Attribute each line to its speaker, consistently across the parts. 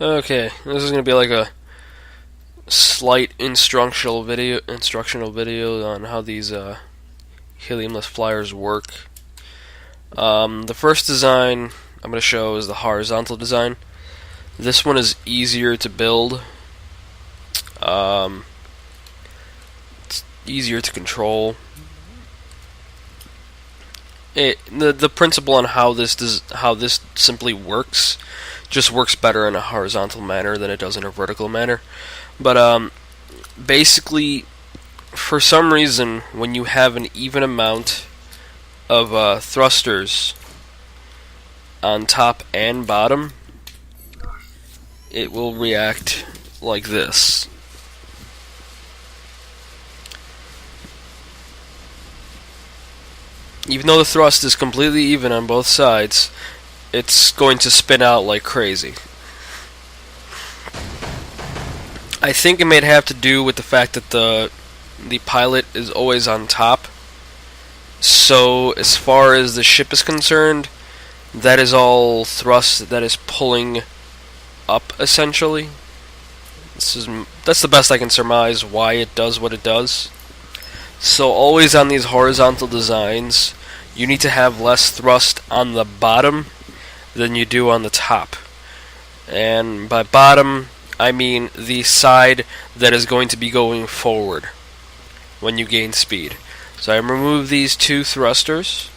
Speaker 1: Okay, this is gonna be like a slight instructional video on how these heliumless flyers work. The first design I'm gonna show is the horizontal design. This one is easier to build. It's easier to control. The principle on how this simply works just works better in a horizontal manner than it does in a vertical manner. But basically, for some reason, when you have an even amount of thrusters on top and bottom, it will react like this. Even though the thrust is completely even on both sides, it's going to spin out like crazy. I think it may have to do with the fact that the pilot is always on top. So as far as the ship is concerned, that is all thrust that is pulling up, essentially. That's the best I can surmise why it does what it does. So always on these horizontal designs, you need to have less thrust on the bottom than you do on the top. And by bottom, I mean the side that is going to be going forward when you gain speed. So I remove these two thrusters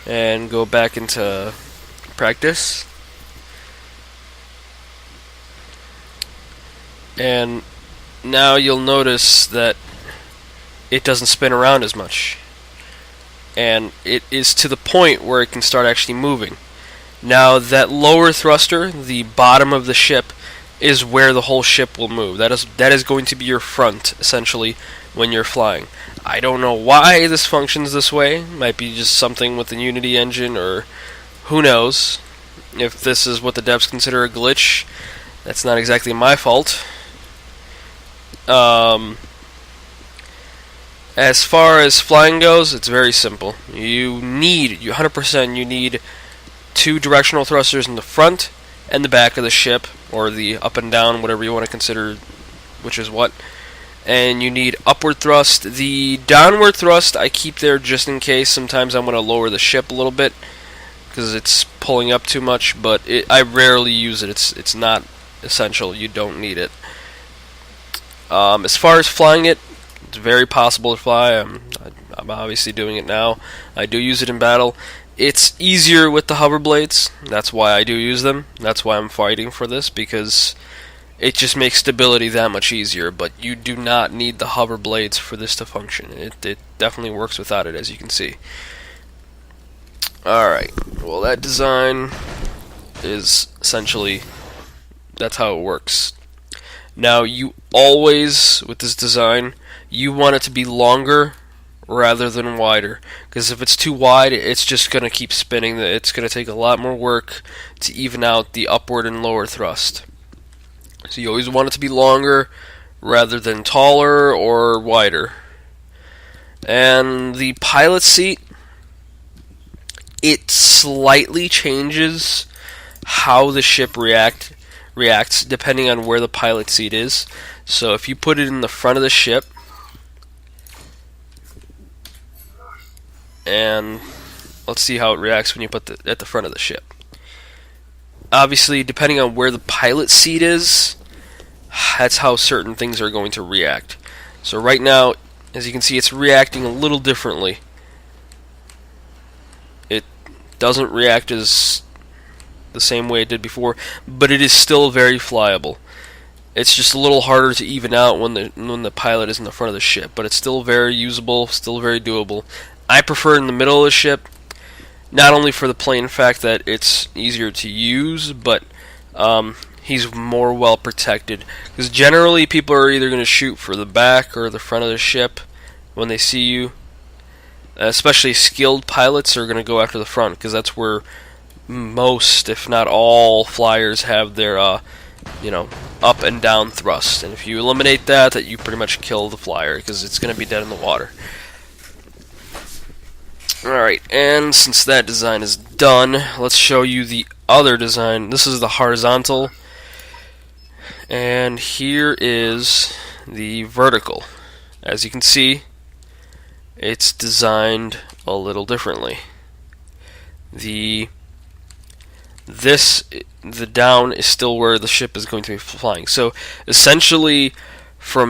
Speaker 1: and go back into practice. And now you'll notice that it doesn't spin around as much. And it is to the point where it can start actually moving. Now that lower thruster, the bottom of the ship, is where the whole ship will move. That is going to be your front, essentially, when you're flying. I don't know why this functions this way. Might be just something with the Unity engine, or who knows. If this is what the devs consider a glitch, that's not exactly my fault. As far as flying goes, it's very simple. You 100% you need two directional thrusters in the front and the back of the ship, or the up and down, whatever you want to consider which is what. And you need upward thrust. The downward thrust I keep there just in case. Sometimes I'm going to lower the ship a little bit because it's pulling up too much, but I rarely use it. It's not essential. You don't need it. As far as flying it, it's very possible to fly. I'm obviously doing it now. I do use it in battle. It's easier with the hover blades. That's why I do use them. That's why I'm fighting for this, because it just makes stability that much easier. But you do not need the hover blades for this to function. It definitely works without it, as you can see. Alright, well, that design is essentially, that's how it works. Now, you always, with this design, you want it to be longer rather than wider, because if it's too wide, it's just going to keep spinning. It's going to take a lot more work to even out the upward and lower thrust. So you always want it to be longer rather than taller or wider. And the pilot seat, it slightly changes how the ship reacts depending on where the pilot seat is. So if you put it in the front of the ship, and let's see how it reacts when you put it at the front of the ship. Obviously, depending on where the pilot seat is, that's how certain things are going to react. So right now, as you can see, it's reacting a little differently. It doesn't react as the same way it did before, but it is still very flyable. It's just a little harder to even out when the pilot is in the front of the ship, but it's still very usable, still very doable. I prefer in the middle of the ship, not only for the plain fact that it's easier to use, but he's more well protected. Because generally people are either going to shoot for the back or the front of the ship when they see you. Especially skilled pilots are going to go after the front, because that's where most, if not all, flyers have their up and down thrust. And if you eliminate that, you pretty much kill the flyer, because it's going to be dead in the water. Alright, and since that design is done, let's show you the other design. This is the horizontal. And here is the vertical. As you can see, it's designed a little differently. The down is still where the ship is going to be flying. So essentially,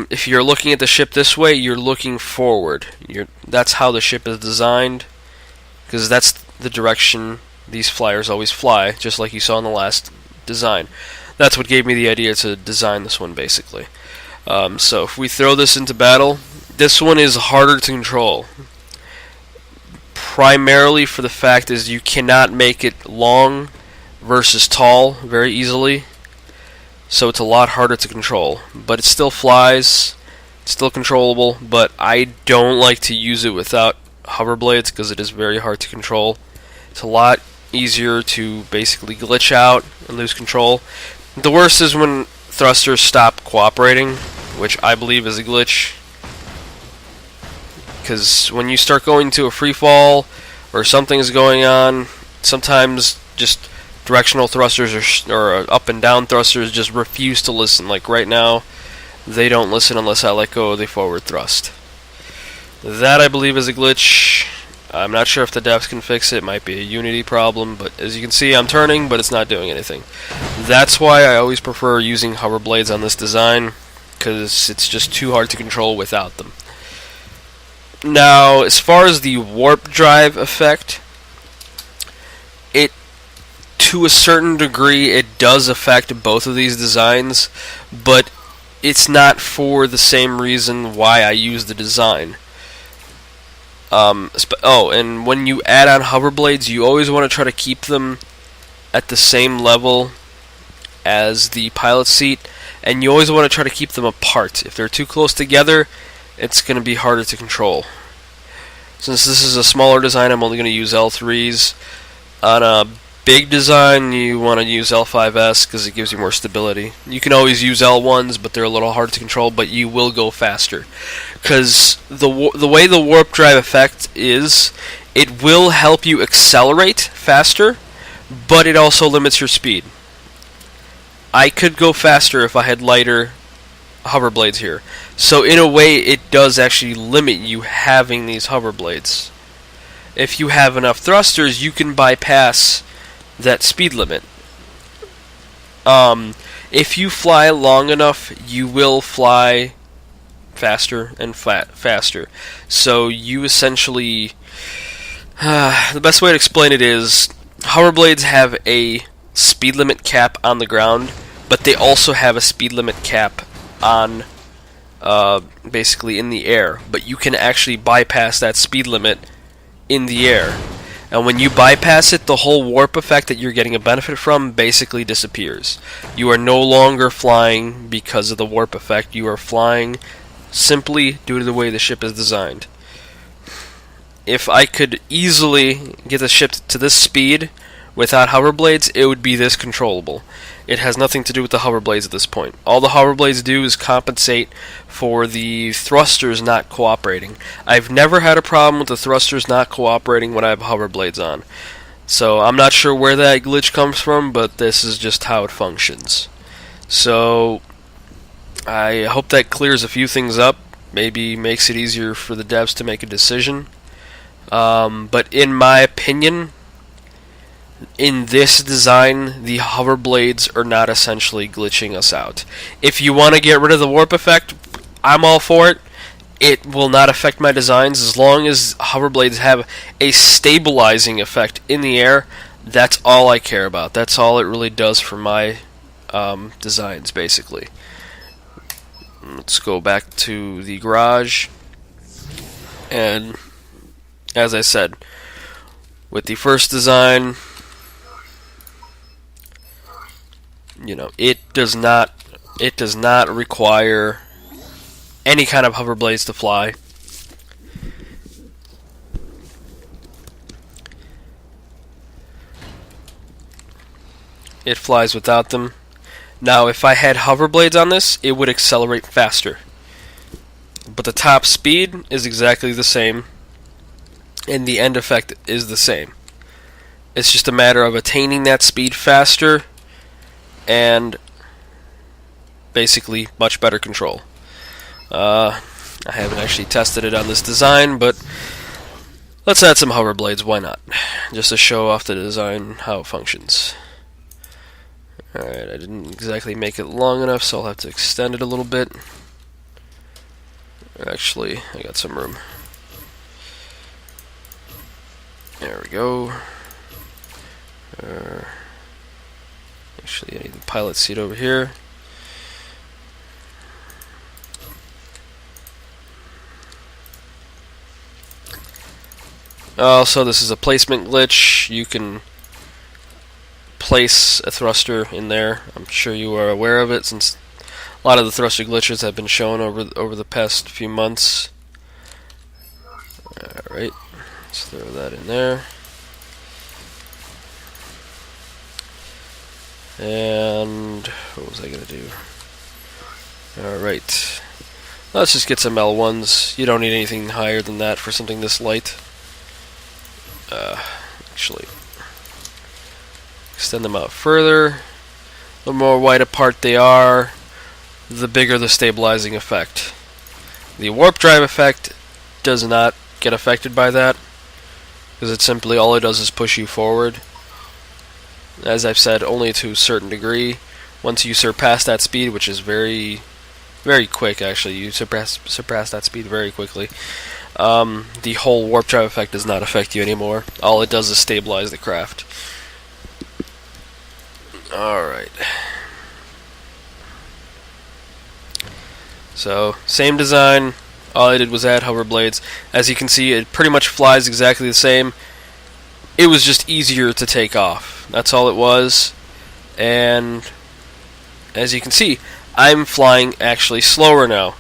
Speaker 1: if you're looking at the ship this way, you're looking forward. That's how the ship is designed, because that's the direction these flyers always fly, just like you saw in the last design. That's what gave me the idea to design this one, basically. So if we throw this into battle, this one is harder to control. Primarily for the fact is you cannot make it long versus tall very easily, so it's a lot harder to control. But it still flies, it's still controllable, but I don't like to use it without hover blades because it is very hard to control. It's a lot easier to basically glitch out and lose control. The worst is when thrusters stop cooperating, which I believe is a glitch, because when you start going to a free fall or something's going on, sometimes just directional thrusters or up and down thrusters just refuse to listen. Like right now, they don't listen unless I let go of the forward thrust. That I believe is a glitch. I'm not sure if the devs can fix it. It might be a Unity problem, but as you can see, I'm turning, but it's not doing anything. That's why I always prefer using hover blades on this design, because it's just too hard to control without them. Now, as far as the warp drive effect, to a certain degree, it does affect both of these designs, but it's not for the same reason why I use the design. And when you add on hover blades, you always want to try to keep them at the same level as the pilot seat, and you always want to try to keep them apart. If they're too close together, it's going to be harder to control. Since this is a smaller design, I'm only going to use L3s. On a big design, you want to use L5S because it gives you more stability. You can always use L1s, but they're a little hard to control, but you will go faster. Because the way the warp drive effect is, it will help you accelerate faster, but it also limits your speed. I could go faster if I had lighter hover blades here. So in a way, it does actually limit you having these hover blades. If you have enough thrusters, you can bypass that speed limit. If you fly long enough, you will fly faster and faster. So you essentially... the best way to explain it is, hoverblades have a speed limit cap on the ground, but they also have a speed limit cap on basically in the air. But you can actually bypass that speed limit in the air. And when you bypass it, the whole warp effect that you're getting a benefit from basically disappears. You are no longer flying because of the warp effect. You are flying simply due to the way the ship is designed. If I could easily get the ship to this speed without hover blades, it would be this controllable. It has nothing to do with the hover blades at this point. All the hover blades do is compensate for the thrusters not cooperating. I've never had a problem with the thrusters not cooperating when I have hover blades on. So I'm not sure where that glitch comes from, but this is just how it functions. So I hope that clears a few things up. Maybe makes it easier for the devs to make a decision. But in my opinion, in this design, the hover blades are not essentially glitching us out. If you want to get rid of the warp effect, I'm all for it. It will not affect my designs as long as hover blades have a stabilizing effect in the air. That's all I care about. That's all it really does for my designs, basically. Let's go back to the garage. And as I said, with the first design, it does not require any kind of hover blades to fly. It flies without them. Now, if I had hover blades on this, it would accelerate faster. But the top speed is exactly the same, and the end effect is the same. It's just a matter of attaining that speed faster and basically much better control. I haven't actually tested it on this design, but let's add some hover blades, why not? Just to show off the design, how it functions. Alright, I didn't exactly make it long enough, so I'll have to extend it a little bit. Actually, I got some room. There we go. Actually, I need the pilot seat over here. Also, this is a placement glitch. You can place a thruster in there. I'm sure you are aware of it, since a lot of the thruster glitches have been shown over the past few months. Alright, let's throw that in there. And what was I going to do? Alright, let's just get some L1s. You don't need anything higher than that for something this light. Actually, extend them out further. The more wide apart they are, the bigger the stabilizing effect. The warp drive effect does not get affected by that, because it simply, all it does is push you forward. As I've said, only to a certain degree. Once you surpass that speed, which is very, very quick actually, you surpass that speed very quickly. The whole warp drive effect does not affect you anymore. All it does is stabilize the craft. Alright. So, same design. All I did was add hover blades. As you can see, it pretty much flies exactly the same. It was just easier to take off. That's all it was. And as you can see, I'm flying actually slower now,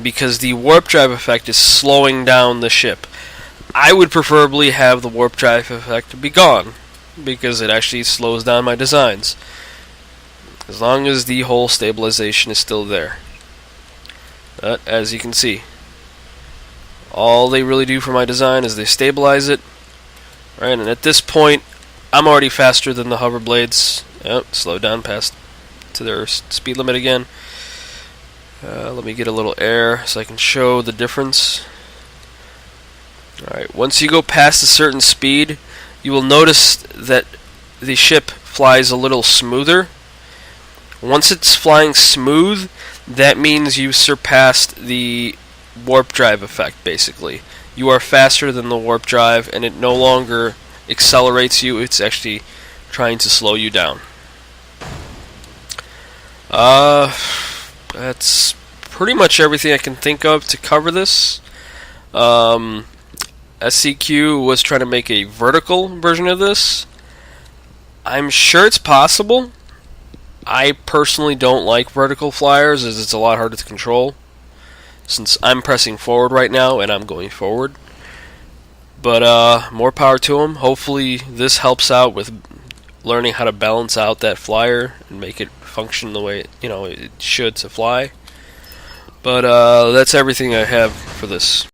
Speaker 1: because the warp drive effect is slowing down the ship. I would preferably have the warp drive effect be gone, because it actually slows down my designs, as long as the whole stabilization is still there. But as you can see, all they really do for my design is they stabilize it. Right, and at this point, I'm already faster than the hover blades. Yep, slow down past to their speed limit again. Let me get a little air so I can show the difference. Alright, once you go past a certain speed, you will notice that the ship flies a little smoother. Once it's flying smooth, that means you surpassed the warp drive effect, basically. You are faster than the warp drive, and it no longer accelerates you, it's actually trying to slow you down. That's pretty much everything I can think of to cover this. SCQ was trying to make a vertical version of this. I'm sure it's possible. I personally don't like vertical flyers, as it's a lot harder to control, since I'm pressing forward right now and I'm going forward. But more power to them. Hopefully this helps out with learning how to balance out that flyer and make it function the way it should to fly. But that's everything I have for this.